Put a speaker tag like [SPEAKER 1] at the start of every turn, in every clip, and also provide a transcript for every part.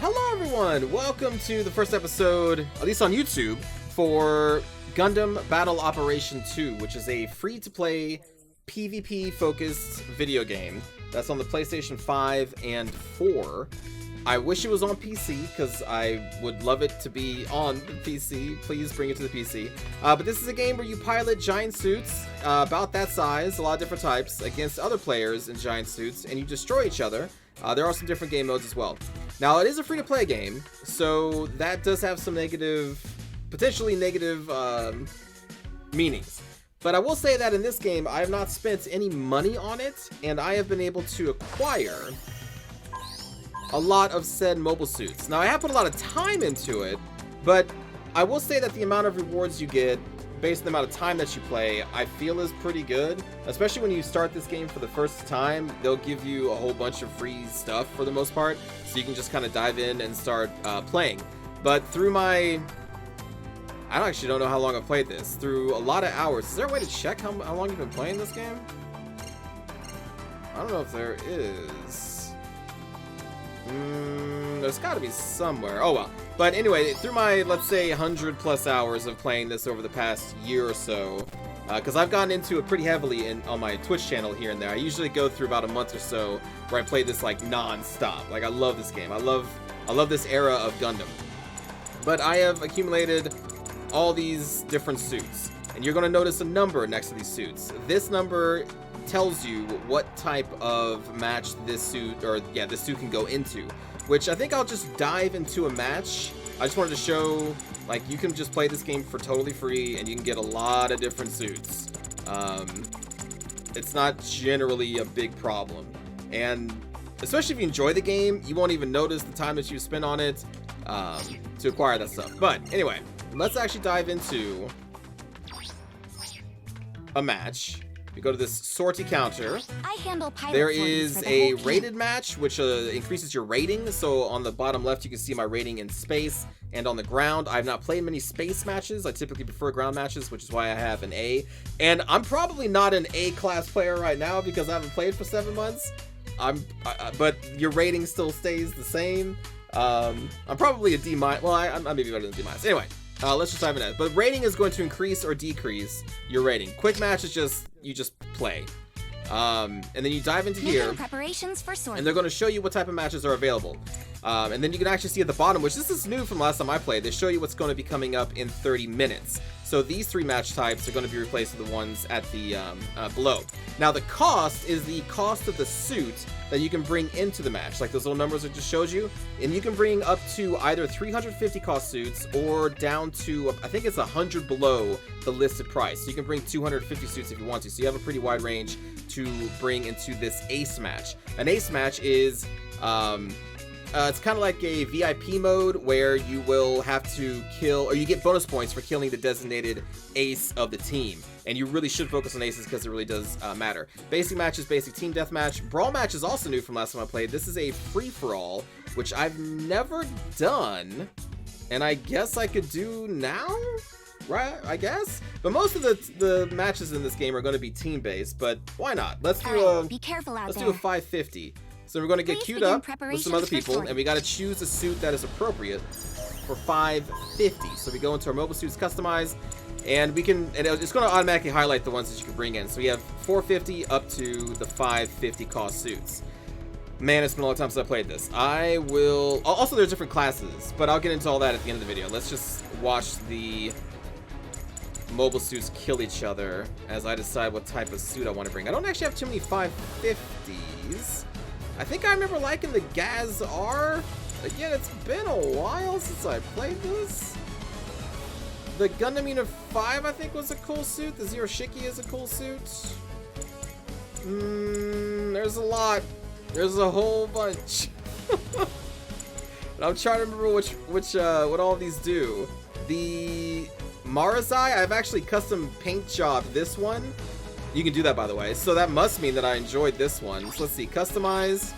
[SPEAKER 1] Hello everyone! Welcome to the first episode, at least on YouTube, for Gundam Battle Operation 2, which is a free-to-play PvP-focused video game that's on the PlayStation 5 and 4. I wish it was on PC, because I would love it to be on the PC. Please bring it to the PC. But this is a game where you pilot giant suits, about that size, a lot of different types, against other players in giant suits, and you destroy each other. There are some different game modes as well. Now, it is a free-to-play game, so that does have some potentially negative meanings. But I will say that in this game, I have not spent any money on it, and I have been able to acquire a lot of said mobile suits. Now, I have put a lot of time into it, but I will say that the amount of rewards you get based on the amount of time that you play, I feel is pretty good. Especially when you start this game for the first time, they'll give you a whole bunch of free stuff for the most part, so you can just kind of dive in and start playing. But through my... I actually don't know how long I've played this. Through a lot of hours. Is there a way to check how long you've been playing this game? I don't know if there is. There's got to be somewhere. Oh well. But anyway, through my, let's say, 100+ hours of playing this over the past year or so, because I've gotten into it pretty heavily on my Twitch channel here and there. I usually go through about a month or so where I play this like non-stop. Like, I love this game. I love this era of Gundam. But I have accumulated all these different suits, and you're going to notice a number next to these suits. This number tells you what type of match this suit can go into, which I think I'll just dive into a match. I just wanted to show, like, you can just play this game for totally free, and you can get a lot of different suits. It's not generally a big problem, and especially if you enjoy the game, you won't even notice the time that you spend on it to acquire that stuff. But anyway, let's actually dive into a match. We go to this sortie counter. There is a rated match, which increases your rating. So on the bottom left, you can see my rating in space and on the ground. I've not played many space matches. I typically prefer ground matches, which is why I have an A. And I'm probably not an A-class player right now because I haven't played for 7 months. But your rating still stays the same. I'm probably a D-. Well, I may be better than D-. Anyway. Let's just dive into that. But rating is going to increase or decrease your rating. Quick match is just, you just play. And then you dive into here, and they're going to show you what type of matches are available. And then you can actually see at the bottom, which this is new from last time I played, they show you what's going to be coming up in 30 minutes. So these 3 match types are going to be replaced with the ones at the below. Now the cost is the cost of the suit that you can bring into the match, like those little numbers I just showed you. And you can bring up to either 350 cost suits or down to, I think it's 100 below the listed price. So you can bring 250 suits if you want to. So you have a pretty wide range to bring into this ace match. An ace match is, it's kind of like a VIP mode where you will have to kill, or you get bonus points for killing the designated ace of the team. And you really should focus on aces because it really does matter. Basic match is basic team deathmatch. Brawl match is also new from last time I played. This is a free-for-all, which I've never done. And I guess I could do now? Right, I guess? But most of the matches in this game are going to be team-based, but why not? Let's do a 550. So we're going to get queued up with some other people, and we got to choose a suit that is appropriate for 550. So we go into our mobile suits, customize, and we can, and it's going to automatically highlight the ones that you can bring in. So we have 450 up to the 550 cost suits. Man, it's been a long time since I played this. I will, also there's different classes, but I'll get into all that at the end of the video. Let's just watch the mobile suits kill each other as I decide what type of suit I want to bring. I don't actually have too many 550s. I think I remember liking the Gaz R. Again, it's been a while since I played this. The Gundam Unit 5, I think, was a cool suit. The Zero Shiki is a cool suit. There's a lot. There's a whole bunch. And I'm trying to remember what all of these do. The Marazai, I've actually custom paint jobbed this one. You can do that, by the way. So that must mean that I enjoyed this one. So let's see, customize.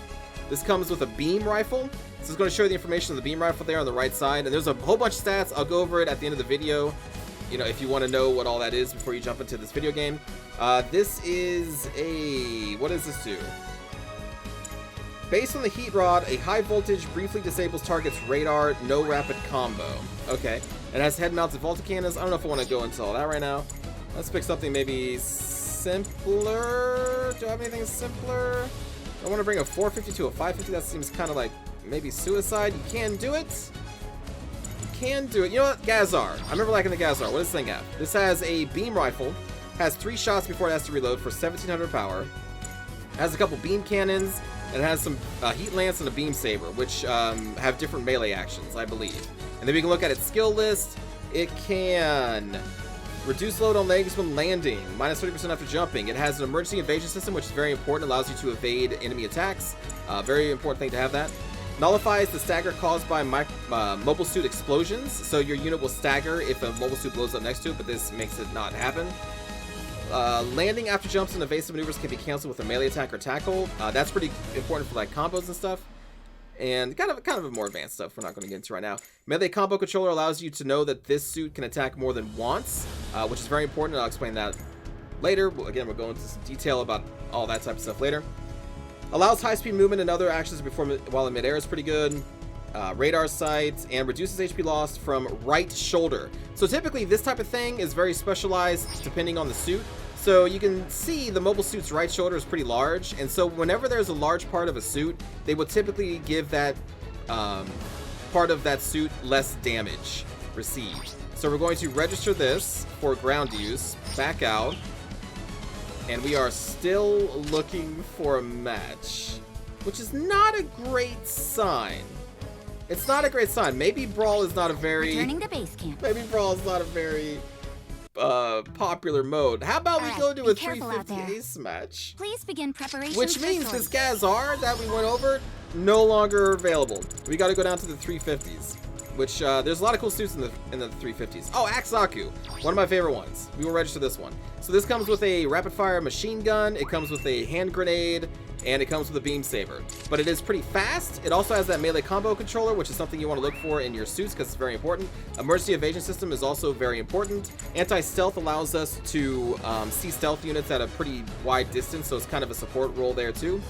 [SPEAKER 1] This comes with a beam rifle. So it's going to show you the information on the beam rifle there on the right side. And there's a whole bunch of stats. I'll go over it at the end of the video, you know, if you want to know what all that is before you jump into this video game. This is a, what does this do? Based on the heat rod, a high voltage briefly disables target's radar, no rapid combo. Okay. It has head-mounted vaulted cannons. I don't know if I want to go into all that right now. Let's pick something maybe simpler. Do I have anything simpler? I want to bring a 450 to a 550. That seems kind of like maybe suicide. You can do it. You can do it. You know what? Gazar. I remember liking the Gazar. What does this thing have? This has a beam rifle. Has 3 shots before it has to reload for 1700 power. Has a couple beam cannons. And it has some heat lance and a beam saber, which have different melee actions, I believe. And then we can look at its skill list. It can reduce load on legs when landing, minus 30% after jumping. It has an emergency evasion system, which is very important. Allows you to evade enemy attacks. Very important thing to have that. Nullifies the stagger caused by mobile suit explosions. So your unit will stagger if a mobile suit blows up next to it, but this makes it not happen. Landing after jumps and evasive maneuvers can be canceled with a melee attack or tackle. That's pretty important for like combos and stuff. And kind of a more advanced stuff we're not going to get into right now. Melee combo controller allows you to know that this suit can attack more than once, which is very important. I'll explain that later. Again, we'll go into some detail about all that type of stuff later. Allows high-speed movement and other actions while in midair is pretty good. Radar sight, and reduces HP loss from right shoulder. So typically this type of thing is very specialized depending on the suit. So you can see the mobile suit's right shoulder is pretty large, and so whenever there's a large part of a suit, they will typically give that part of that suit less damage received. So we're going to register this for ground use, back out, and we are still looking for a match, which is not a great sign. It's not a great sign. Maybe Brawl is not a very...
[SPEAKER 2] Returning to base camp.
[SPEAKER 1] Maybe Brawl is not a very popular mode. How about we go to a 350 ace match?
[SPEAKER 2] Please begin preparation.
[SPEAKER 1] Which means this Gazar that we went over, no longer available. We got to go down to the 350s. Which, there's a lot of cool suits in the 350s. Oh, Axaku, one of my favorite ones. We will register this one. So this comes with a rapid-fire machine gun, it comes with a hand grenade, and it comes with a beam saber. But it is pretty fast. It also has that melee combo controller, which is something you want to look for in your suits because it's very important. Emergency evasion system is also very important. Anti-stealth allows us to see stealth units at a pretty wide distance, so it's kind of a support role there too.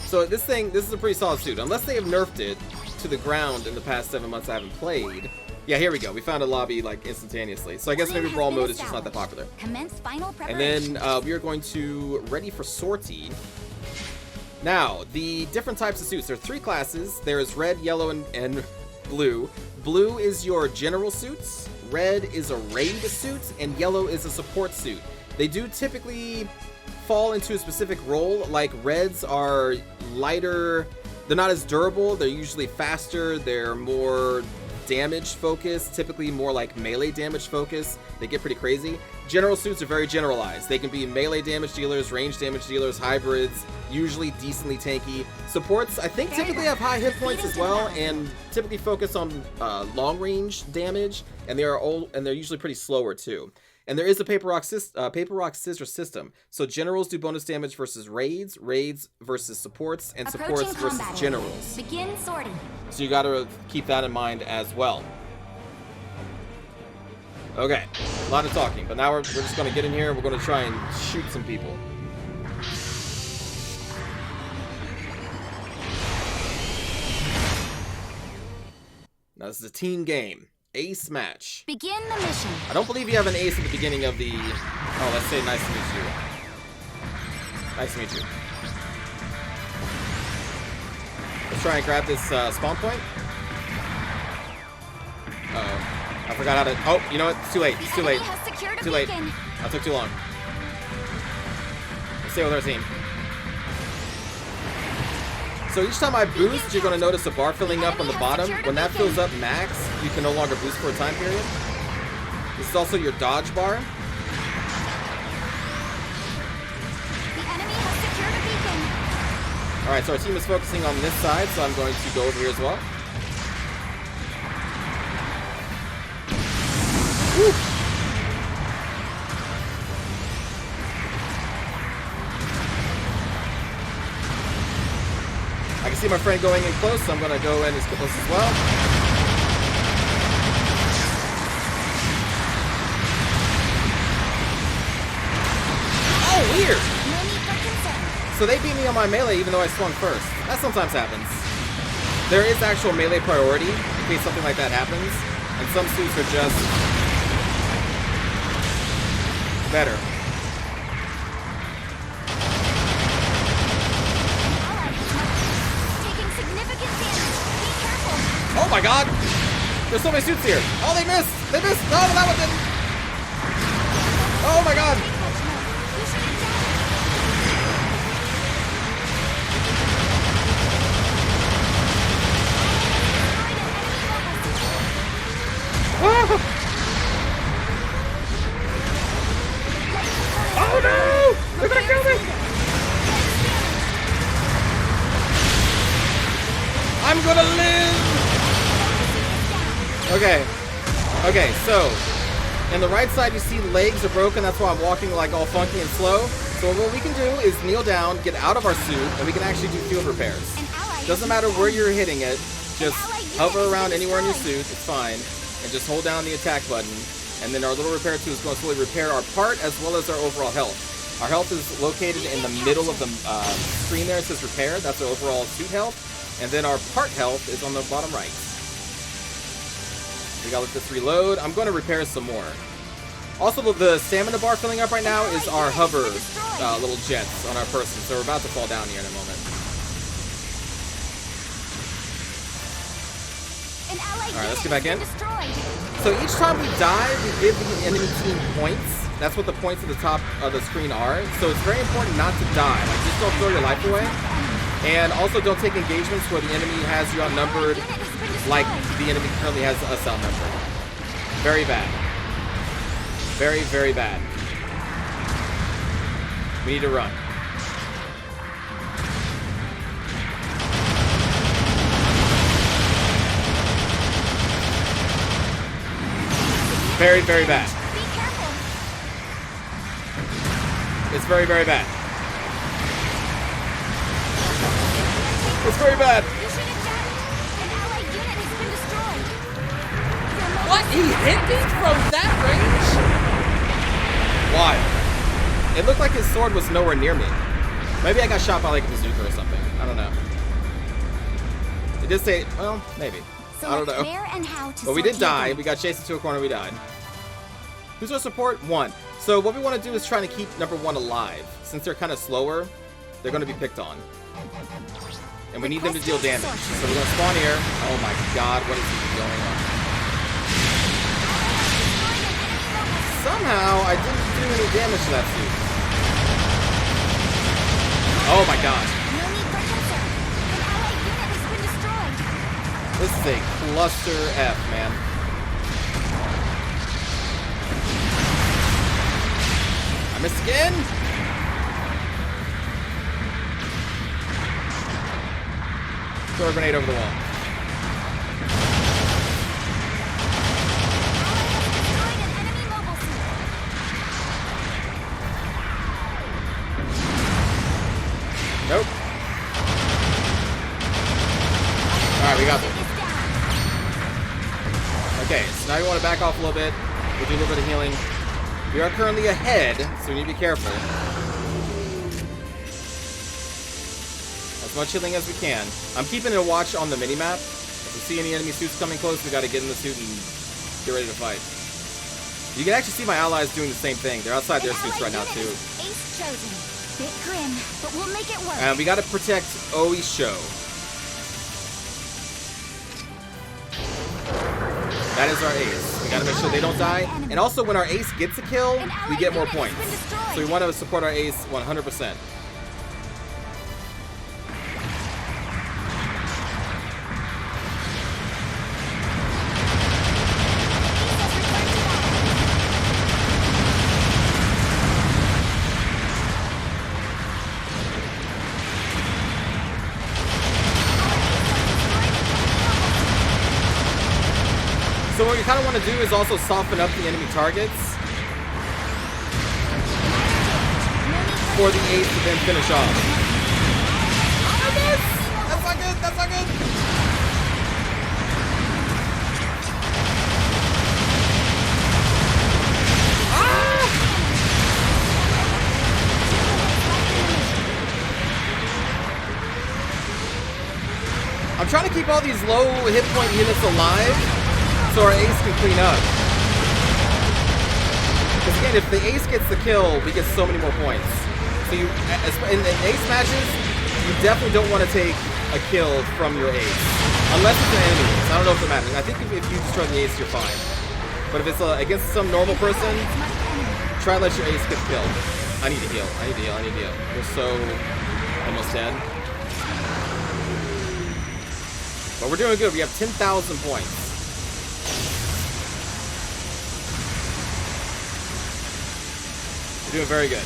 [SPEAKER 1] So this is a pretty solid suit, unless they have nerfed it to the ground in the past 7 months I haven't played. Yeah, here we go. We found a lobby like instantaneously. So I guess maybe Brawl mode is just not that popular. And then we are going to ready for sortie. Now, the different types of suits. There are 3 classes. There is red, yellow, and blue. Blue is your general suits. Red is a raid suit, and yellow is a support suit. They do typically fall into a specific role. Like reds are lighter. They're not as durable. They're usually faster. They're more damage focused, typically more like melee damage focused. They get pretty crazy. General suits are very generalized. They can be melee damage dealers, range damage dealers, hybrids, usually decently tanky. Supports, I think, typically have high hit points as well, and typically focus on long range damage, and they're usually pretty slower too. And there is a paper rock scissor system. So generals do bonus damage versus raids, raids versus supports, and supports versus generals.
[SPEAKER 2] Begin sorting.
[SPEAKER 1] So you got to keep that in mind as well. Okay, a lot of talking, but now we're just going to get in here and we're going to try and shoot some people. Now this is a team game. Ace match.
[SPEAKER 2] Begin the mission.
[SPEAKER 1] I don't believe you have an ace at the beginning of the... Oh, let's say nice to meet you. Nice to meet you. Let's try and grab this spawn point. Uh-oh. I forgot how to... Oh, you know what? It's too late. It's too late. Too late. That took too long. Let's stay with our team. So each time I boost, you're going to notice a bar filling up on the bottom. When that fills up max, you can no longer boost for a time period. This is also your dodge bar. Alright, so our team is focusing on this side, so I'm going to go over here as well. Woo! I can see my friend going in close, so I'm going to go in as close as well. Oh, weird! So they beat me on my melee even though I swung first. That sometimes happens. There is actual melee priority in case something like that happens. And some suits are just better.
[SPEAKER 2] Taking significant damage. Be careful.
[SPEAKER 1] Oh my god! There's so many suits here. Oh, they missed! They missed! No, that one didn't! Oh my god!
[SPEAKER 2] You should have done
[SPEAKER 1] Oh no! They're gonna kill me! I'm gonna live! Okay. Okay, so in the right side you see legs are broken, that's why I'm walking like all funky and slow. So what we can do is kneel down, get out of our suit, and we can actually do field repairs. Doesn't matter where you're hitting it, just hover around anywhere in your suit, it's fine. And just hold down the attack button. And then our little repair tool is going to slowly repair our part as well as our overall health. Our health is located in the middle of the screen there. It says repair. That's our overall suit health. And then our part health is on the bottom right. We gotta let this reload. I'm going to repair some more. Also, the stamina bar filling up right now is our hover little jets on our person. So we're about to fall down here in a moment. Alright, let's get back in. So each time we die, we give the enemy team points. That's what the points at the top of the screen are. So it's very important not to die. Like, just don't throw your life away. And also don't take engagements where the enemy has you outnumbered, like the enemy currently has us outnumbered. Very bad. Very, very bad. We need to run. Very, very bad.
[SPEAKER 2] Be careful.
[SPEAKER 1] It's very, very bad. It's very bad.
[SPEAKER 2] You should have done it. An allied unit has been destroyed.
[SPEAKER 3] What? He hit me from that range?
[SPEAKER 1] Why? It looked like his sword was nowhere near me. Maybe I got shot by like a bazooka or something. I don't know. It did say, well, maybe. I don't know.
[SPEAKER 2] Where and how to
[SPEAKER 1] But we did
[SPEAKER 2] sort your
[SPEAKER 1] die.
[SPEAKER 2] weight.
[SPEAKER 1] We got chased into a corner. We died. Who's our support? 1. So what we want to do is try to keep number 1 alive. Since they're kind of slower, they're going to be picked on. And we need them to deal damage. So we're going to spawn here. Oh my god, what is even going on? Somehow, I didn't do any damage to that suit. Oh my god.
[SPEAKER 2] No need for concern. An allied unit has been destroyed.
[SPEAKER 1] This is a cluster F, man. I missed again. Throw a grenade over the wall.
[SPEAKER 2] Destroyed an enemy mobile suit.
[SPEAKER 1] Nope. Alright, we got this.
[SPEAKER 2] Is down.
[SPEAKER 1] Okay, so now you want to back off a little bit. We'll do a little bit of healing. We are currently ahead, so we need to be careful. As much healing as we can. I'm keeping a watch on the minimap. If we see any enemy suits coming close, we gotta get in the suit and get ready to fight. You can actually see my allies doing the same thing. They're outside their suits right now, too.
[SPEAKER 2] Ace chosen. Bit grim, but we'll make it work.
[SPEAKER 1] And we gotta protect Oisho. That is our ace. We gotta make sure they don't die. And also, when our ace gets a kill, we get more points. So we want to support our ace 100%. So what you kind of want to do is also soften up the enemy targets for the ace to then finish off. I missed! That's not good, that's not good! Ah! I'm trying to keep all these low hit point units alive so our ace can clean up. Because again, if the ace gets the kill, we get so many more points. So you, in ace matches, you definitely don't want to take a kill from your ace. Unless it's an enemy ace. I don't know if it matters. I think if you destroy the ace, you're fine. But if it's against some normal person, try to let your ace get killed. I need to heal. I need to heal. I need to heal. We're so almost dead. But we're doing good. We have 10,000 points. We're doing very good.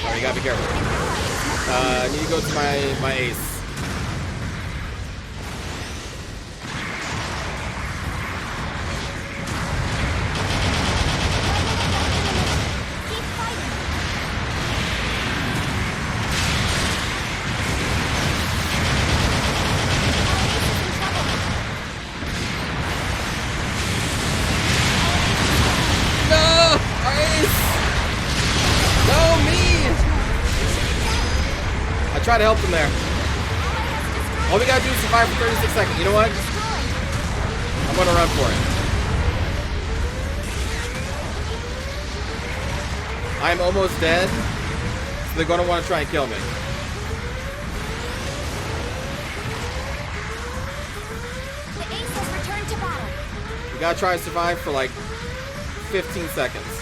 [SPEAKER 1] Oh, you gotta be careful. I need to go to my ace. Try to help them there. All we gotta do is survive for 36 seconds. You know what? I'm gonna run for it. I'm almost dead, so they're gonna want to try and kill me.
[SPEAKER 2] The ace has returned to battle.
[SPEAKER 1] We gotta try to survive for like 15 seconds.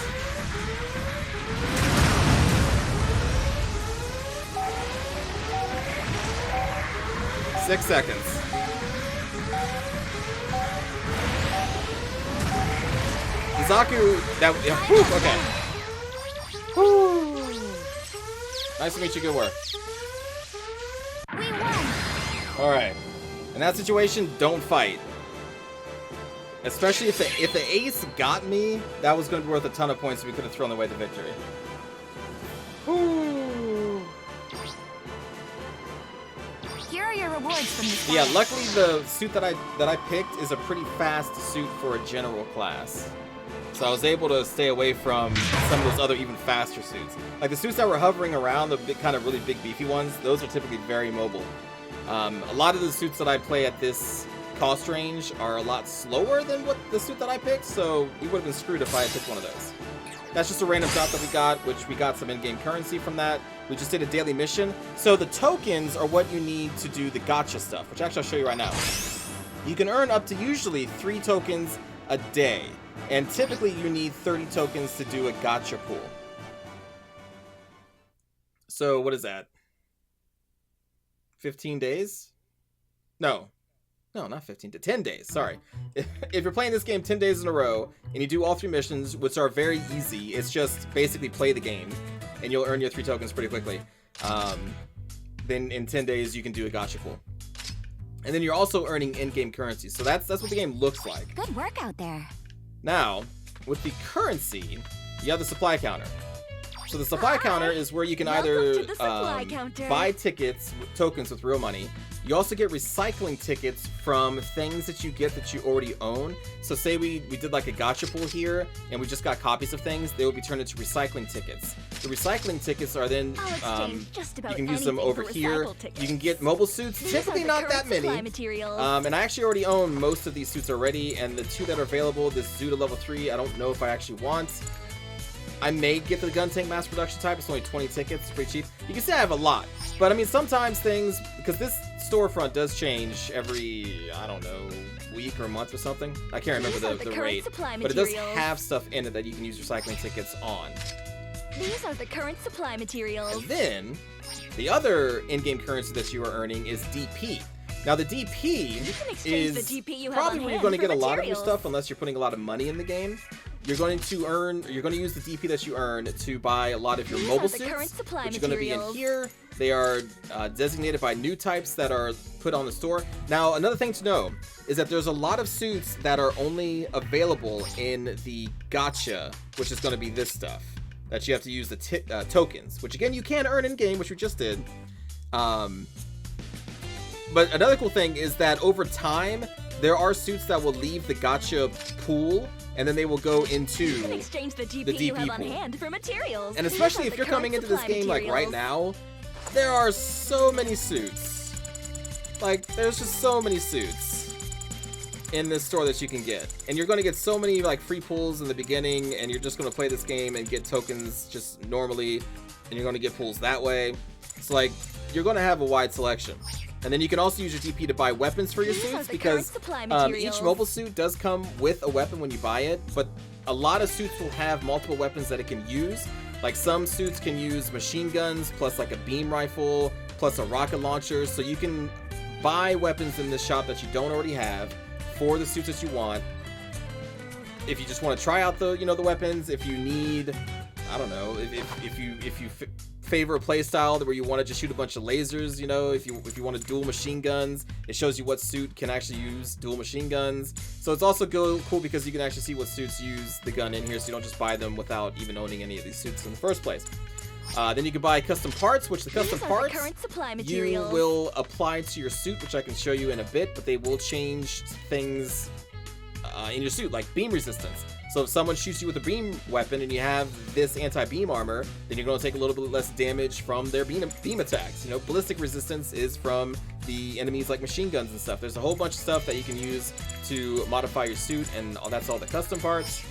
[SPEAKER 1] 6 seconds. Zaku, that, yeah, whew, okay. Whew. Nice to meet you, good work.
[SPEAKER 2] We won.
[SPEAKER 1] Alright. In that situation, don't fight. Especially if the ace got me, that was going to be worth a ton of points, so we could have thrown away the victory. Whew.
[SPEAKER 2] Here are your rewards from this.
[SPEAKER 1] Yeah, luckily the suit that I picked is a pretty fast suit for a general class. So I was able to stay away from some of those other even faster suits. Like the suits that were hovering around, the big, kind of really big beefy ones, those are typically very mobile. A lot of the suits that I play at this cost range are a lot slower than what the suit that I picked, so we would have been screwed if I had picked one of those. That's just a random shot that we got, which we got some in-game currency from that. We just did a daily mission. So the tokens are what you need to do the gacha stuff, which actually I'll show you right now. You can earn up to usually 3 tokens a day. And typically you need 30 tokens to do a gacha pool. So what is that? 15 days? No, not 15 to 10 days. Sorry. If you're playing this game 10 days in a row and you do all 3 missions, which are very easy, it's just basically play the game and you'll earn your 3 tokens pretty quickly. Then in 10 days you can do a gacha pool. And then you're also earning in-game currency. So that's what the game looks like.
[SPEAKER 2] Good work out there.
[SPEAKER 1] Now, with the currency, you have the supply counter. So the supply counter is where you can either buy tickets, tokens with real money. You also get recycling tickets from things that you get that you already own. So say we did like a gacha pool here, and we just got copies of things, they will be turned into recycling tickets. The recycling tickets are then, you can use them over here. You can get mobile suits, typically not that many. And I actually already own most of these suits already, and the 2 that are available, this Zuda level 3, I don't know if I actually want. I may get the gun tank mass production type. It's only 20 tickets. It's pretty cheap. You can see I have a lot. But I mean, sometimes things, because this storefront does change every, I don't know, week or month or something. I can't remember the rate. But it does have stuff in it that you can use recycling tickets on.
[SPEAKER 2] These are the current supply materials.
[SPEAKER 1] And then, the other in-game currency that you are earning is DP. Now the DP is probably where you're going to get a lot of your stuff unless you're putting a lot of money in the game. You're going to use the DP that you earn to buy a lot of your mobile suits, which are going to be in here. They are designated by new types that are put on the store. Now, another thing to know is that there's a lot of suits that are only available in the gacha, which is going to be this stuff, that you have to use the tokens, which again, you can earn in-game, which we just did. But another cool thing is that over time, there are suits that will leave the gacha pool, and then they will go into the DP pool.
[SPEAKER 2] On hand for materials.
[SPEAKER 1] And especially if you're coming into this game like right now, there are so many suits. Like, there's just so many suits in this store that you can get. And you're going to get so many, like, free pulls in the beginning, and you're just going to play this game and get tokens just normally, and you're going to get pulls that way. So, like, you're going to have a wide selection. And then you can also use your DP to buy weapons for your suits, because each mobile suit does come with a weapon when you buy it, but a lot of suits will have multiple weapons that it can use. Like, some suits can use machine guns, plus like a beam rifle, plus a rocket launcher, so you can buy weapons in this shop that you don't already have for the suits that you want. If you just want to try out the, the weapons, if you need, I don't know, if you favor a playstyle where you want to just shoot a bunch of lasers, if you want to dual machine guns, it shows you what suit can actually use dual machine guns. So it's also cool because you can actually see what suits use the gun in here, so you don't just buy them without even owning any of these suits in the first place. Then you can buy custom parts, which the custom parts you will apply to your suit, which I can show you in a bit, but they will change things in your suit, like beam resistance. So if someone shoots you with a beam weapon and you have this anti-beam armor, then you're going to take a little bit less damage from their beam attacks. Ballistic resistance is from the enemies like machine guns and stuff. There's a whole bunch of stuff that you can use to modify your suit, and that's all the custom parts.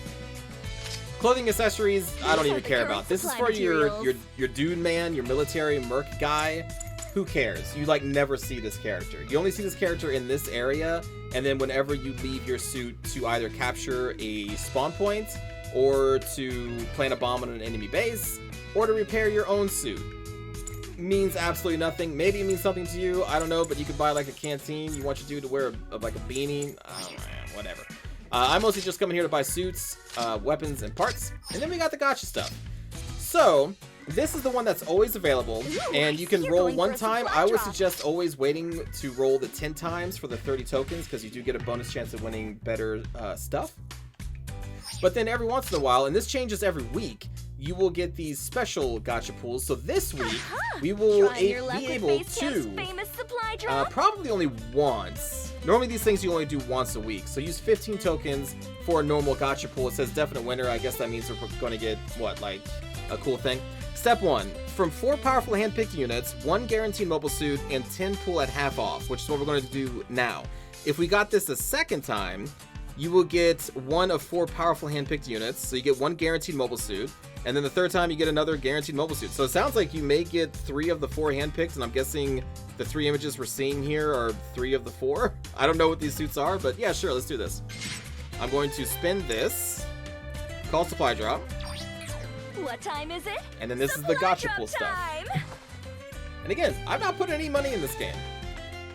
[SPEAKER 1] Clothing accessories, I don't even care about. This is for your dude man, your military merc guy. Who cares? You never see this character. You only see this character in this area, and then whenever you leave your suit to either capture a spawn point, or to plant a bomb on an enemy base, or to repair your own suit. Means absolutely nothing. Maybe it means something to you, I don't know, but you could buy like a canteen. You want your dude to wear like a beanie. Oh man, whatever. I'm mostly just coming here to buy suits, weapons, and parts. And then we got the gacha stuff. So, this is the one that's always available, and you can roll one time. I would suggest always waiting to roll the 10 times for the 30 tokens, because you do get a bonus chance of winning better stuff. But then every once in a while, and this changes every week, you will get these special gacha pools. So this week, we will be able to, probably only once. Normally these things you only do once a week. So use 15 tokens for a normal gacha pool. It says definite winner. I guess that means we're going to get, what, like a cool thing? Step 1. From 4 powerful handpicked units, 1 guaranteed mobile suit, and 10 pull at half off, which is what we're going to do now. If we got this a second time, you will get 1 of 4 powerful handpicked units, so you get 1 guaranteed mobile suit, and then the third time you get another guaranteed mobile suit. So it sounds like you may get 3 of the 4 handpicked, and I'm guessing the 3 images we're seeing here are 3 of the 4. I don't know what these suits are, but yeah, sure, let's do this. I'm going to spin this, call supply drop.
[SPEAKER 2] What time is it?
[SPEAKER 1] And then this is the gacha pool stuff. And again, I'm not putting any money in this game.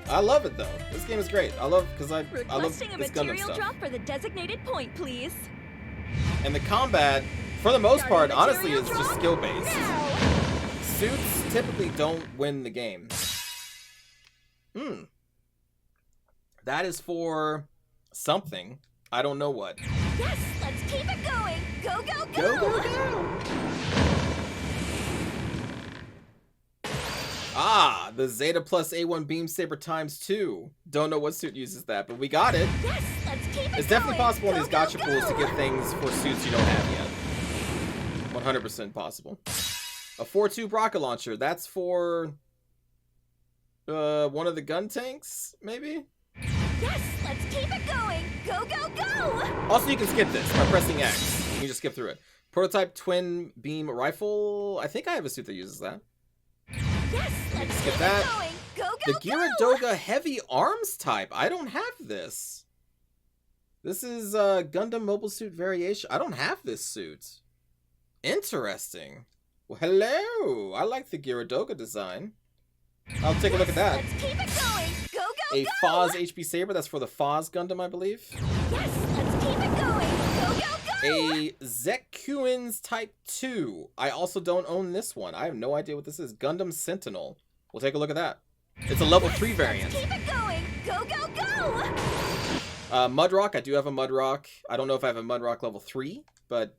[SPEAKER 1] I love it though. This game is great. I love because I love this Gundam stuff.
[SPEAKER 2] Drop for the designated point, please.
[SPEAKER 1] And the combat, for the most part, honestly, is just skill based. Suits typically don't win the game. That is for something. I don't know what.
[SPEAKER 2] Yes, let's keep it going. Go, go, go.
[SPEAKER 1] Go, go, go. Ah, the Zeta plus A1 Beam Saber times 2. Don't know what suit uses that, but we got it.
[SPEAKER 2] Yes, let's keep it
[SPEAKER 1] It's definitely
[SPEAKER 2] going.
[SPEAKER 1] possible in these gacha pools to get things for suits you don't have yet. 100% possible. A 4-2 rocket launcher. That's for one of the gun tanks, maybe?
[SPEAKER 2] Yes, let's keep it going. Go, go, go.
[SPEAKER 1] Also, you can skip this by pressing X. You can just skip through it. Prototype twin beam rifle. I think I have a suit that uses that.
[SPEAKER 2] Yes, let's
[SPEAKER 1] skip
[SPEAKER 2] keep
[SPEAKER 1] that.
[SPEAKER 2] it going. Go, go,
[SPEAKER 1] The
[SPEAKER 2] go.
[SPEAKER 1] Gyaradoga heavy arms type. I don't have this. This is Gundam mobile suit variation. I don't have this suit. Interesting. Well, hello. I like the Gyaradoga design. I'll take a look at that.
[SPEAKER 2] Let's keep it going. Go, go,
[SPEAKER 1] A
[SPEAKER 2] go.
[SPEAKER 1] Foz HP Saber. That's for the Foz Gundam, I believe.
[SPEAKER 2] Yes, let's keep it going. Go, go, go.
[SPEAKER 1] A Zekuins Type 2. I also don't own this one. I have no idea what this is. Gundam Sentinel. We'll take a look at that. It's a level 3 variant.
[SPEAKER 2] Keep it going. Go, go, go.
[SPEAKER 1] Mudrock. I do have a Mudrock. I don't know if I have a Mudrock level 3, but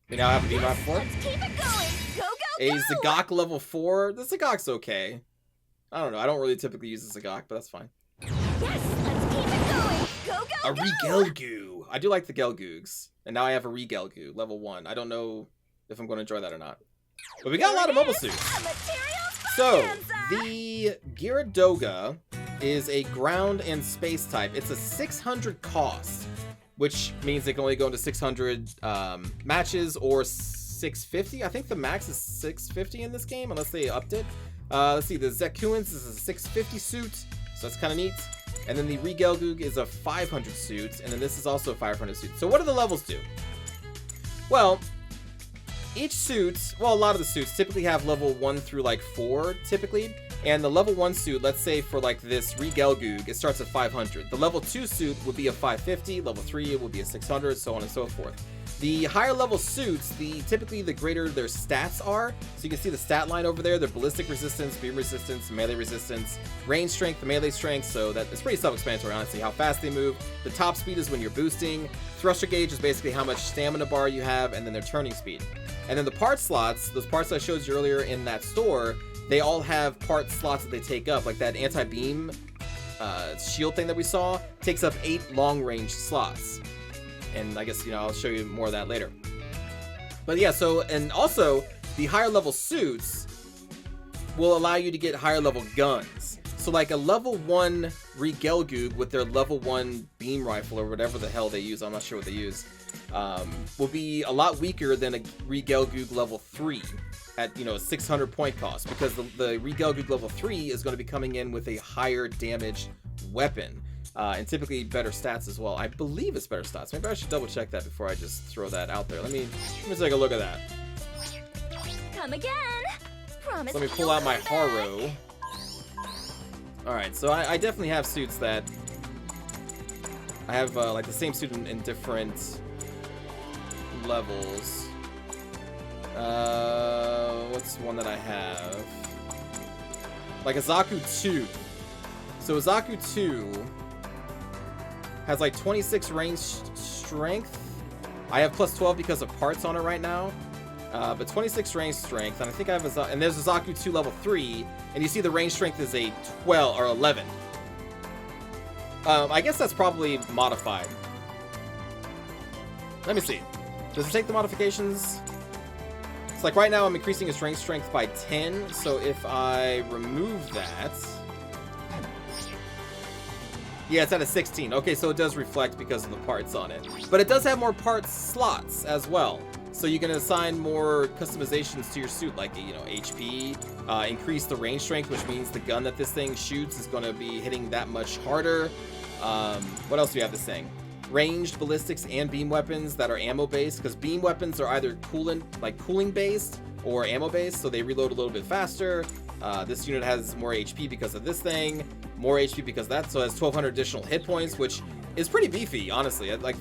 [SPEAKER 1] we now have a Beam Rifle 4.
[SPEAKER 2] Let's keep it going. Go, go,
[SPEAKER 1] A
[SPEAKER 2] go.
[SPEAKER 1] Zagok level 4. The Zagok's okay. I don't know. I don't really typically use the Zagok, but that's fine.
[SPEAKER 2] Yes, let's keep it going. Go, go,
[SPEAKER 1] A Regelgoo. I do like the Gelgoogs. And now I have a Regelgoo, level 1. I don't know if I'm going to enjoy that or not. But we got a lot of mobile suits. So, The Gyaradoga is a ground and space type. It's a 600 cost, which means it can only go into 600 matches or 650. I think the max is 650 in this game, unless they upped it. Let's see, the Zekuans is a 650 suit, so that's kind of neat. And then the Regelgoog is a 500 suit, and then this is also a 500 suit. So what do the levels do? Well, each suit, well, a lot of the suits typically have level 1 through like 4 typically. And the level 1 suit, let's say for like this Regelgoog, it starts at 500. The level 2 suit would be a 550, level 3 would be a 600, so on and so forth. The higher level suits, typically the greater their stats are. So you can see the stat line over there, their ballistic resistance, beam resistance, melee resistance, range strength, melee strength, so that it's pretty self-explanatory, honestly, how fast they move. The top speed is when you're boosting. Thruster gauge is basically how much stamina bar you have, and then their turning speed. And then the part slots, those parts I showed you earlier in that store, they all have part slots that they take up, like that anti-beam shield thing that we saw takes up 8 long-range slots. And I guess, I'll show you more of that later. But yeah, so, and also, the higher level suits will allow you to get higher level guns. So like a level 1 Regelgoog with their level 1 beam rifle or whatever the hell they use, I'm not sure what they use, will be a lot weaker than a Regelgoog level 3 at, 600 point cost, because the Regelgoog level 3 is going to be coming in with a higher damage weapon. And typically better stats as well. I believe it's better stats. Maybe I should double check that before I just throw that out there. Let me take a look at that.
[SPEAKER 2] Come again. Promise.
[SPEAKER 1] So let me pull out my Haro. Alright, so I definitely have suits that I have like the same suit in different levels. What's one that I have? Like a Zaku 2. So a Zaku 2 has like 26 range strength. I have plus 12 because of parts on it right now. But 26 range strength, and I think I have and there's a Zaku 2 level 3, and you see the range strength is a 12 or 11. I guess that's probably modified. Let me see. Does it take the modifications? It's like right now I'm increasing its range strength by 10, so if I remove that... Yeah, it's at a 16. Okay, so it does reflect because of the parts on it. But it does have more parts slots as well. So you can assign more customizations to your suit, like, HP, increase the range strength, which means the gun that this thing shoots is going to be hitting that much harder. What else do we have this thing? Ranged ballistics and beam weapons that are ammo-based, because beam weapons are either cooling-based or ammo-based, so they reload a little bit faster. This unit has more HP because of this thing, more HP because of that, so it has 1,200 additional hit points, which is pretty beefy, honestly. Like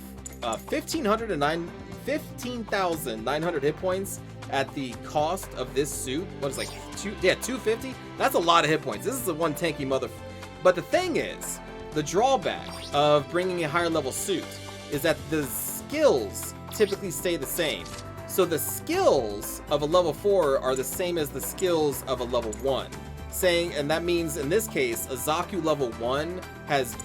[SPEAKER 1] 15,900 hit points at the cost of this suit. What is like 250? That's a lot of hit points. This is a one tanky mother. But the thing is, the drawback of bringing a higher level suit is that the skills typically stay the same. So the skills of a level 4 are the same as the skills of a level 1. And that means in this case, a Zaku level 1 has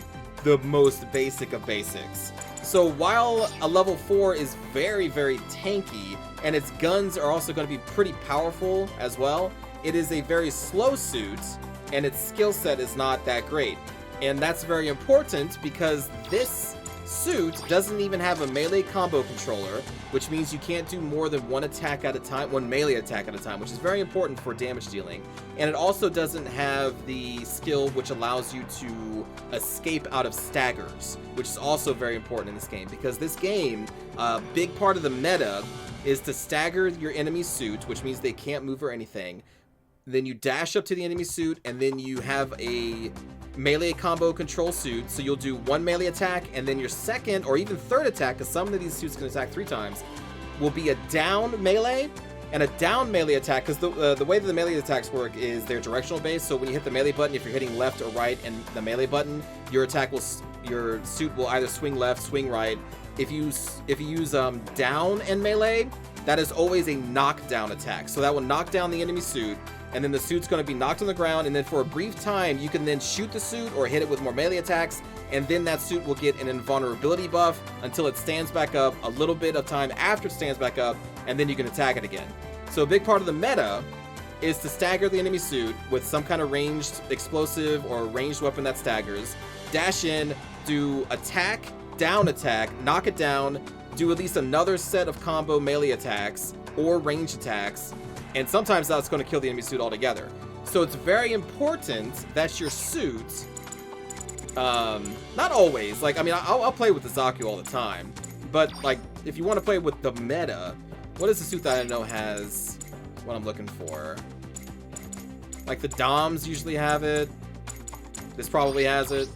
[SPEAKER 1] the most basic of basics. So while a level 4 is very, very tanky, and its guns are also going to be pretty powerful as well, it is a very slow suit, and its skill set is not that great. And that's very important because this suit doesn't even have a melee combo controller, which means you can't do more than one attack at a time, one melee attack at a time, which is very important for damage dealing. And it also doesn't have the skill which allows you to escape out of staggers, which is also very important in this game, because this game, a big part of the meta is to stagger your enemy's suit, which means they can't move or anything. Then you dash up to the enemy suit, and then you have a melee combo control suit, so you'll do one melee attack, and then your second or even third attack, because some of these suits can attack 3 times, will be a down melee, and a down melee attack, because the way that the melee attacks work is they're directional based, so when you hit the melee button, if you're hitting left or right and the melee button, your suit will either swing left, swing right. If you use down and melee, that is always a knockdown attack, so that will knock down the enemy suit, and then the suit's going to be knocked on the ground, and then for a brief time you can then shoot the suit or hit it with more melee attacks, and then that suit will get an invulnerability buff until it stands back up, a little bit of time after it stands back up, and then you can attack it again. So a big part of the meta is to stagger the enemy suit with some kind of ranged explosive or ranged weapon that staggers, dash in, do attack, down attack, knock it down, do at least another set of combo melee attacks or range attacks, and sometimes that's going to kill the enemy suit altogether. So it's very important that your suit, not always, like, I mean, I'll play with the Zaku all the time, but like, if you want to play with the meta, what is the suit that I know has what I'm looking for? Like the Doms usually have it. This probably has it.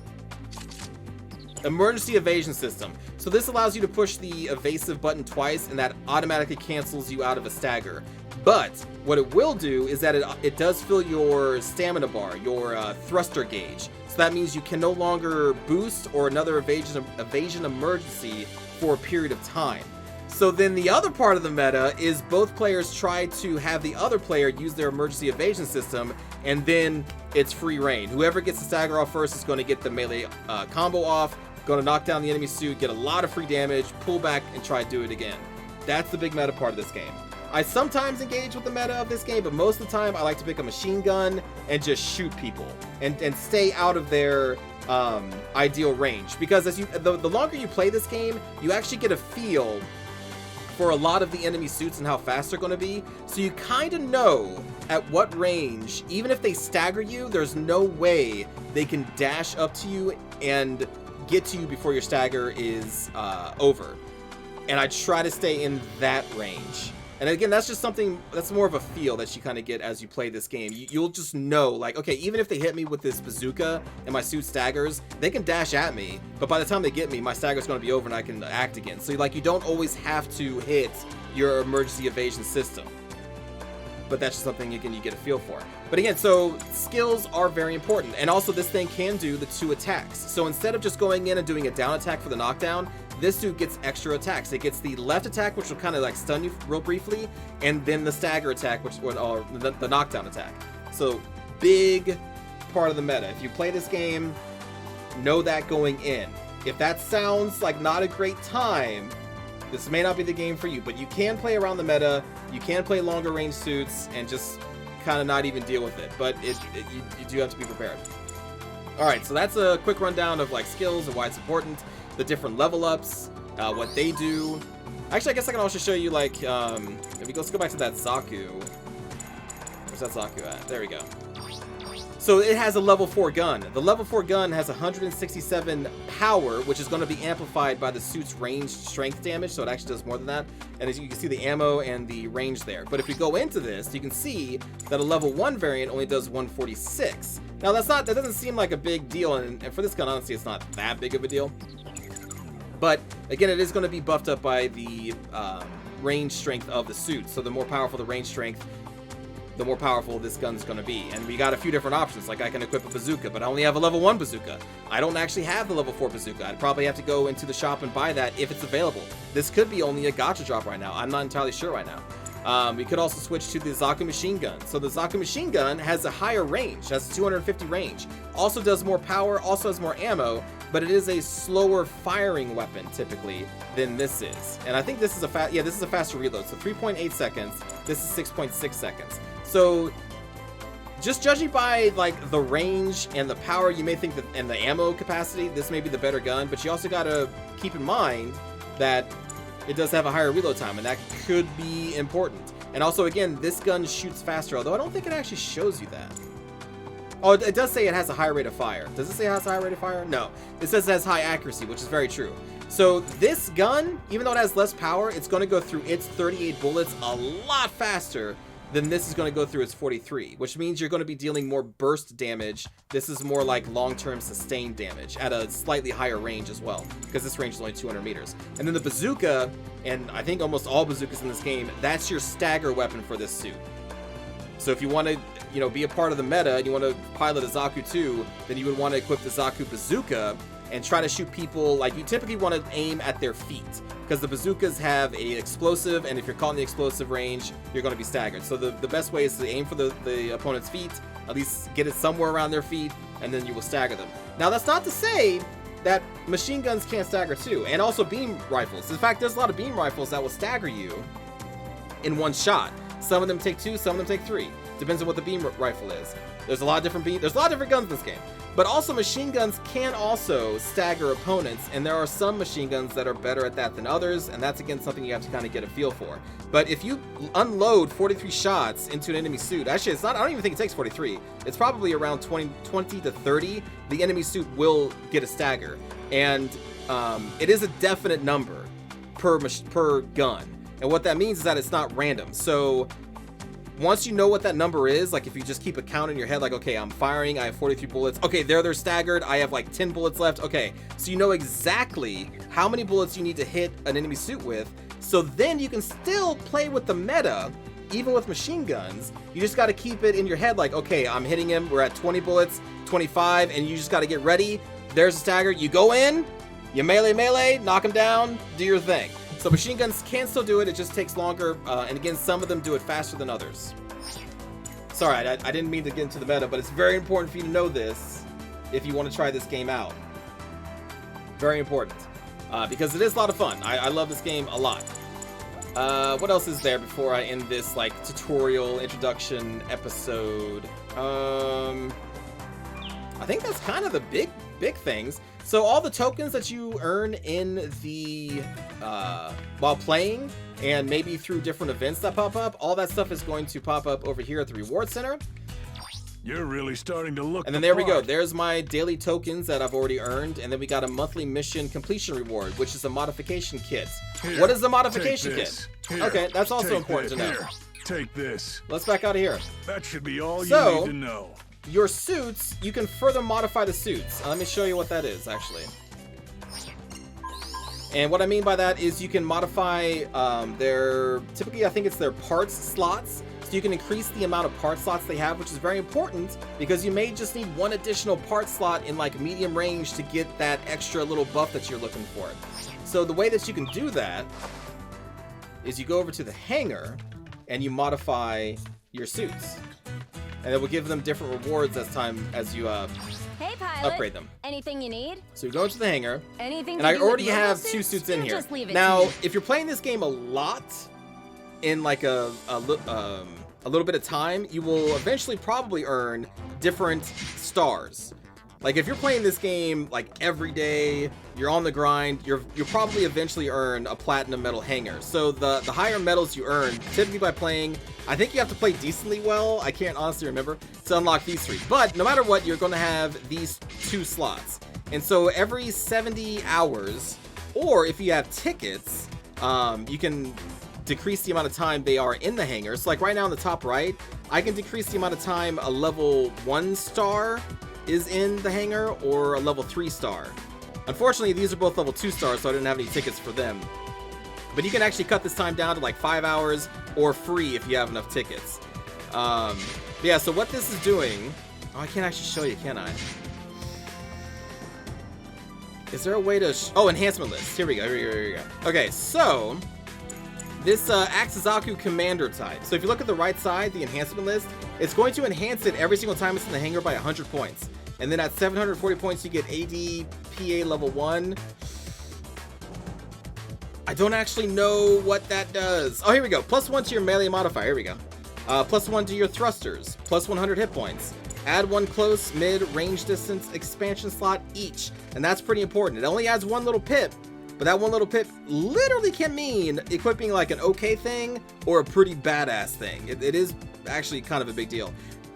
[SPEAKER 1] Emergency evasion system. So this allows you to push the evasive button twice, and that automatically cancels you out of a stagger. But what it will do is that it does fill your stamina bar, your thruster gauge. So that means you can no longer boost or another evasion emergency for a period of time. So then the other part of the meta is both players try to have the other player use their emergency evasion system, and then it's free reign. Whoever gets the stagger off first is going to get the melee combo off, going to knock down the enemy suit, get a lot of free damage, pull back, and try to do it again. That's the big meta part of this game. I sometimes engage with the meta of this game, but most of the time I like to pick a machine gun and just shoot people and stay out of their ideal range. Because as the longer you play this game, you actually get a feel for a lot of the enemy suits and how fast they're going to be. So you kind of know at what range, even if they stagger you, there's no way they can dash up to you and get to you before your stagger is over. And I try to stay in that range. And again, that's just something, that's more of a feel that you kind of get as you play this game. You'll just know, like, okay, even if they hit me with this bazooka and my suit staggers, they can dash at me, but by the time they get me, my stagger's going to be over and I can act again. So, like, you don't always have to hit your emergency evasion system. But that's just something, again, you get a feel for. But again, so skills are very important. And also, this thing can do the 2 attacks. So instead of just going in and doing a down attack for the knockdown, this suit gets extra attacks. It gets the left attack, which will kind of like stun you real briefly, and then the stagger attack, which or the knockdown attack. So big part of the meta. If you play this game, know that going in. If that sounds like not a great time, this may not be the game for you, but you can play around the meta. You can play longer range suits and just kind of not even deal with it, but you do have to be prepared. All right, so that's a quick rundown of like skills and why it's important, the different level ups, what they do. Actually, I guess I can also show you like, let's go back to that Zaku. Where's that Zaku at? There we go. So it has a level 4 gun. The level 4 gun has 167 power, which is going to be amplified by the suit's ranged strength damage, so it actually does more than that. And as you can see, the ammo and the range there. But if we go into this, you can see that a level 1 variant only does 146. Now that doesn't seem like a big deal, and for this gun, honestly, it's not that big of a deal. But again, it is going to be buffed up by the range strength of the suit. So the more powerful the range strength, the more powerful this gun's going to be. And we got a few different options, like I can equip a bazooka, but I only have a level 1 bazooka. I don't actually have the level 4 bazooka. I'd probably have to go into the shop and buy that if it's available. This could be only a gacha drop right now. I'm not entirely sure right now. We could also switch to the Zaku machine gun. So the Zaku machine gun has a higher range, has 250 range. Also does more power, also has more ammo, but it is a slower firing weapon typically than this is. And I think this is this is a faster reload. So 3.8 seconds. This is 6.6 seconds. So just judging by like the range and the power, you may think that, and the ammo capacity, this may be the better gun, but you also got to keep in mind that it does have a higher reload time, and that could be important. And also, again, this gun shoots faster, although I don't think it actually shows you that. Oh, it does say it has a high rate of fire. Does it say it has a high rate of fire? No. It says it has high accuracy, which is very true. So this gun, even though it has less power, it's going to go through its 38 bullets a lot faster than this is going to go through its 43, which means you're going to be dealing more burst damage. This is more like long-term sustained damage at a slightly higher range as well, because this range is only 200 meters. And then the bazooka, and I think almost all bazookas in this game, that's your stagger weapon for this suit. So if you want to, be a part of the meta and you want to pilot a Zaku 2, then you would want to equip the Zaku bazooka and try to shoot people. Like, you typically want to aim at their feet, because the bazookas have a explosive, and if you're caught in the explosive range, you're going to be staggered. So the best way is to aim for the opponent's feet, at least get it somewhere around their feet, and then you will stagger them. Now, that's not to say that machine guns can't stagger too, and also beam rifles. In fact, there's a lot of beam rifles that will stagger you in one shot. Some of them take 2, some of them take 3. Depends on what the beam rifle is. There's a lot of different guns in this game. But also machine guns can also stagger opponents, and there are some machine guns that are better at that than others, and that's again something you have to kind of get a feel for. But if you unload 43 shots into an enemy suit, actually I don't even think it takes 43. It's probably around 20 to 30. The enemy suit will get a stagger, and it is a definite number per gun. And what that means is that it's not random. So once you know what that number is, like if you just keep a count in your head, like, okay, I'm firing, I have 43 bullets. Okay, they're staggered. I have like 10 bullets left. Okay, so you know exactly how many bullets you need to hit an enemy suit with. So then you can still play with the meta, even with machine guns. You just got to keep it in your head, like, okay, I'm hitting him. We're at 20 bullets, 25, and you just got to get ready. There's a stagger. You go in, you melee, knock him down, do your thing. So machine guns can still do it, it just takes longer, and again, some of them do it faster than others. Sorry, I didn't mean to get into the meta, but it's very important for you to know this if you want to try this game out. Very important, because it is a lot of fun. I love this game a lot. What else is there before I end this, like, tutorial introduction episode? I think that's kind of the big things. So all the tokens that you earn in the while playing, and maybe through different events that pop up, all that stuff is going to pop up over here at the reward center.
[SPEAKER 4] You're really starting to look.
[SPEAKER 1] And then there we go. There's my daily tokens that I've already earned, and then we got a monthly mission completion reward, which is a modification kit.
[SPEAKER 4] Here,
[SPEAKER 1] what is the modification kit?
[SPEAKER 4] Here,
[SPEAKER 1] okay, that's also important to know.
[SPEAKER 4] Here, take this.
[SPEAKER 1] Let's back out of here.
[SPEAKER 4] That should be all you need to know.
[SPEAKER 1] Your suits, you can further modify the suits. Let me show you what that is, actually. And what I mean by that is you can modify typically I think it's their parts slots. So you can increase the amount of part slots they have, which is very important because you may just need one additional part slot in like medium range to get that extra little buff that you're looking for. So the way that you can do that is you go over to the hangar and you modify your suits. And it will give them different rewards as you
[SPEAKER 2] hey, pilot.
[SPEAKER 1] upgrade them.
[SPEAKER 2] Anything you need?
[SPEAKER 1] So you go into the hangar,
[SPEAKER 2] Anything
[SPEAKER 1] and I already
[SPEAKER 2] with
[SPEAKER 1] have
[SPEAKER 2] suits?
[SPEAKER 1] 2 suits in here.
[SPEAKER 2] Just leave it
[SPEAKER 1] Now,
[SPEAKER 2] to me.
[SPEAKER 1] if you're playing this game a lot, in like a little bit of time, you will eventually probably earn different stars. Like if you're playing this game like every day, you're on the grind, you'll probably eventually earn a platinum medal hanger. So the higher medals you earn, typically by playing, I think you have to play decently well, I can't honestly remember, to unlock these 3. But no matter what, you're going to have these 2 slots. And so every 70 hours, or if you have tickets, you can decrease the amount of time they are in the hangar. So like right now on the top right, I can decrease the amount of time a level 1 star is in the hangar or a level 3 star. Unfortunately, these are both level 2 stars, so I didn't have any tickets for them. But you can actually cut this time down to like 5 hours or free if you have enough tickets. Yeah, so what this is doing... Oh, I can't actually show you, can I? Is there a way to... Oh, enhancement list. Here we go, here we go. Okay, so... This Akizaku Commander type. So if you look at the right side, the enhancement list, it's going to enhance it every single time it's in the hangar by 100 points. And then at 740 points, you get AD PA level 1. I don't actually know what that does. Oh, here we go. +1 to your melee modifier. Here we go. +1 to your thrusters. +100 hit points. Add 1 close, mid, range distance expansion slot each. And that's pretty important. It only adds 1 little pip. But that 1 little pip literally can mean equipping like an okay thing or a pretty badass thing. It is actually kind of a big deal.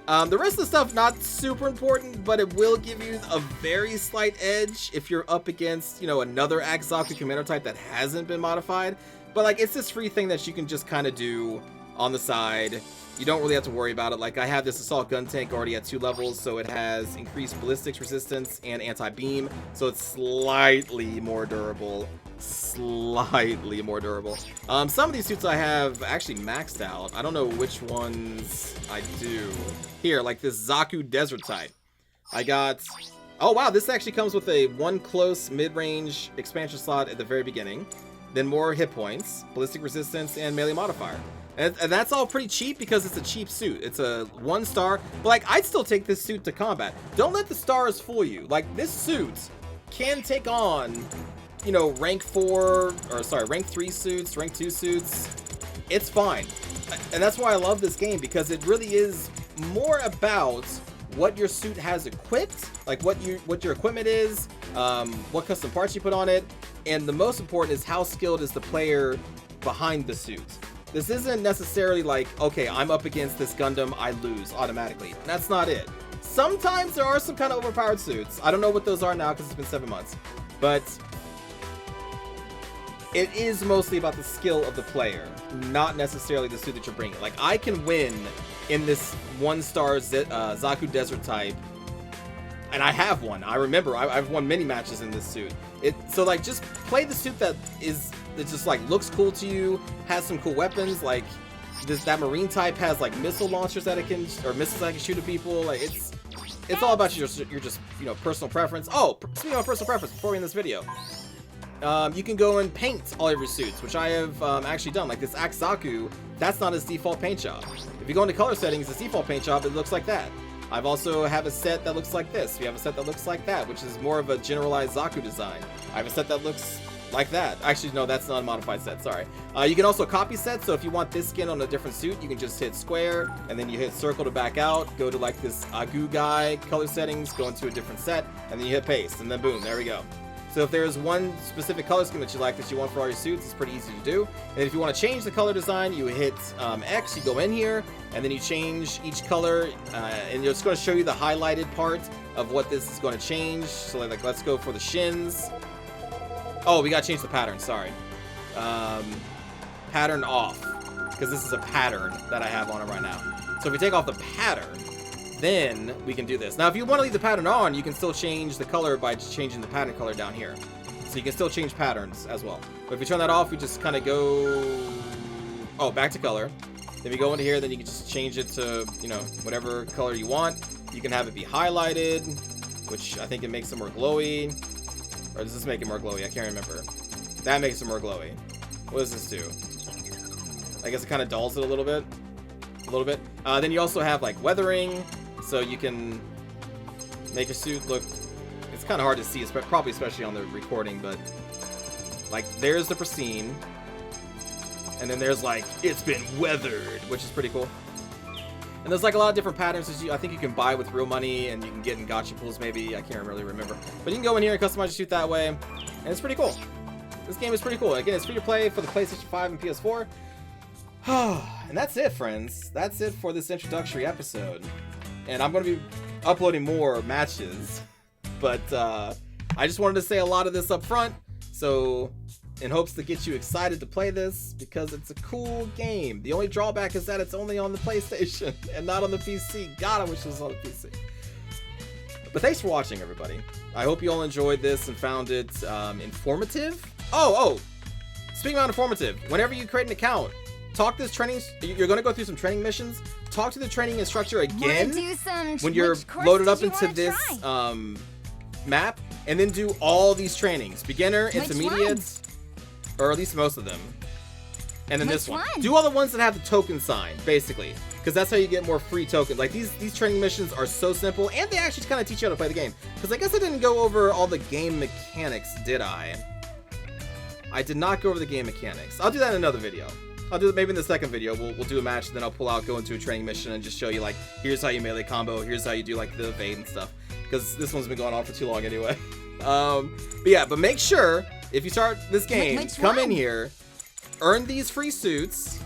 [SPEAKER 1] The rest of the stuff not super important, but it will give you a very slight edge if you're up against, you know, another Akizaku Commander type that hasn't been modified. But like it's this free thing that you can just kind of do on the side. You don't really have to worry about it. Like I have this assault gun tank already at 2 levels, so it has increased ballistics resistance and anti-beam, so it's slightly more durable. Slightly more durable. Some of these suits I have actually maxed out. I don't know which ones I do. Here, like this Zaku Desert type. I got... Oh wow, this actually comes with a 1 close mid-range expansion slot at the very beginning. Then more hit points, ballistic resistance, and melee modifier. And that's all pretty cheap because it's a cheap suit. It's a 1 star. But like, I'd still take this suit to combat. Don't let the stars fool you. Like, this suit can take on, you know, rank 3 suits, rank 2 suits. It's fine. And that's why I love this game, because it really is more about what your suit has equipped, like what your equipment is, what custom parts you put on it, and the most important is how skilled is the player behind the suit. This isn't necessarily like, okay, I'm up against this Gundam, I lose automatically. That's not it. Sometimes there are some kind of overpowered suits. I don't know what those are now because it's been 7 months, but it is mostly about the skill of the player, not necessarily the suit that you're bringing. Like, I can win in this 1-star Zaku Desert type, and I have won. I remember I've won many matches in this suit. So like, just play the suit that just like looks cool to you, has some cool weapons. Like that marine type has like missile launchers that it can, or missiles that can shoot at people. Like it's all about your just personal preference. Oh, speaking of personal preference, before we end this video, you can go and paint all of your suits, which I have actually done. Like this Axe Zaku, that's not his default paint job. If you go into color settings, his default paint job, it looks like that. I've also have a set that looks like this. We have a set that looks like that, which is more of a generalized Zaku design. I have a set that looks like that. Actually, no, that's not a modified set, sorry. You can also copy sets, so if you want this skin on a different suit, you can just hit square, and then you hit circle to back out, go to like this Agu guy, color settings, go into a different set, and then you hit paste, and then boom, there we go. So if there's one specific color scheme that you like that you want for all your suits, it's pretty easy to do. And if you want to change the color design, you hit X, you go in here, and then you change each color, and it's going to show you the highlighted part of what this is going to change. So like, let's go for the shins. Oh, we got to change the pattern, sorry. Pattern off, because this is a pattern that I have on it right now. So if we take off the pattern, then we can do this. Now, if you want to leave the pattern on, you can still change the color by changing the pattern color down here. So you can still change patterns as well. But if you turn that off, we just kind of go, back to color. Then we go into here, then you can just change it to, whatever color you want. You can have it be highlighted, which I think it makes it more glowy. Or does this make it more glowy? I can't remember. That makes it more glowy. What does this do? I guess it kind of dulls it a little bit. Then you also have like weathering, so you can make your suit look, it's kind of hard to see, probably especially on the recording, but like there's the pristine, and then there's like it's been weathered, which is pretty cool. And there's like a lot of different patterns that I think you can buy with real money, and you can get in gacha pools maybe, I can't really remember, but you can go in here and customize your suit that way, and it's pretty cool. This game is pretty cool. Again, it's free to play for the PlayStation 5 and PS4. And that's it, friends. That's it for this introductory episode. And I'm going to be uploading more matches. But I just wanted to say a lot of this up front. So, in hopes to get you excited to play this, because it's a cool game. The only drawback is that it's only on the PlayStation and not on the PC. God, I wish it was on the PC. But thanks for watching, everybody. I hope you all enjoyed this and found it informative. Oh, speaking about informative, whenever you create an account, talk to this training. You're going to go through some training missions. Talk to the training instructor again when you're loaded up into this map, and then do all these trainings: beginner, intermediate, or at least most of them. And then this one. Do all the ones that have the token sign, basically, because that's how you get more free tokens. Like these training missions are so simple, and they actually kind of teach you how to play the game. Because I guess I didn't go over all the game mechanics, did I? I did not go over the game mechanics. I'll do that in another video. I'll do it maybe in the second video. We'll do a match, and then I'll pull out, go into a training mission, and just show you, like, here's how you melee combo, here's how you do, like, the evade and stuff. Because this one's been going on for too long anyway. But make sure, if you start this game, come in here, earn these free suits,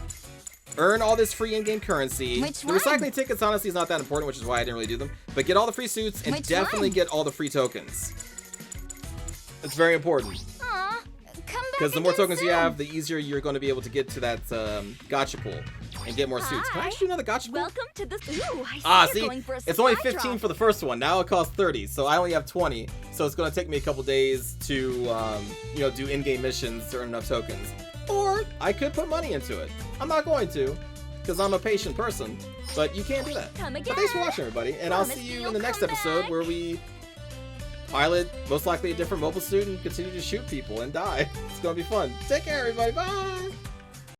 [SPEAKER 1] earn all this free in-game currency. The recycling tickets, honestly, is not that important, which is why I didn't really do them. But get all the free suits, and definitely get all the free tokens. It's very important. Because the more tokens you have, the easier you're going to be able to get to that gacha pool and get more suits. Can I actually do another gacha pool?
[SPEAKER 2] Welcome to the see,
[SPEAKER 1] it's only 15 for the first one. Now it costs 30, so I only have 20. So it's going to take me a couple days to, do in-game missions to earn enough tokens. Or I could put money into it. I'm not going to, because I'm a patient person. But you can't do that. But thanks for watching, everybody, and I'll see you in the next episode where we pilot, most likely a different mobile suit, and continue to shoot people and die. It's gonna be fun. Take care, everybody. Bye!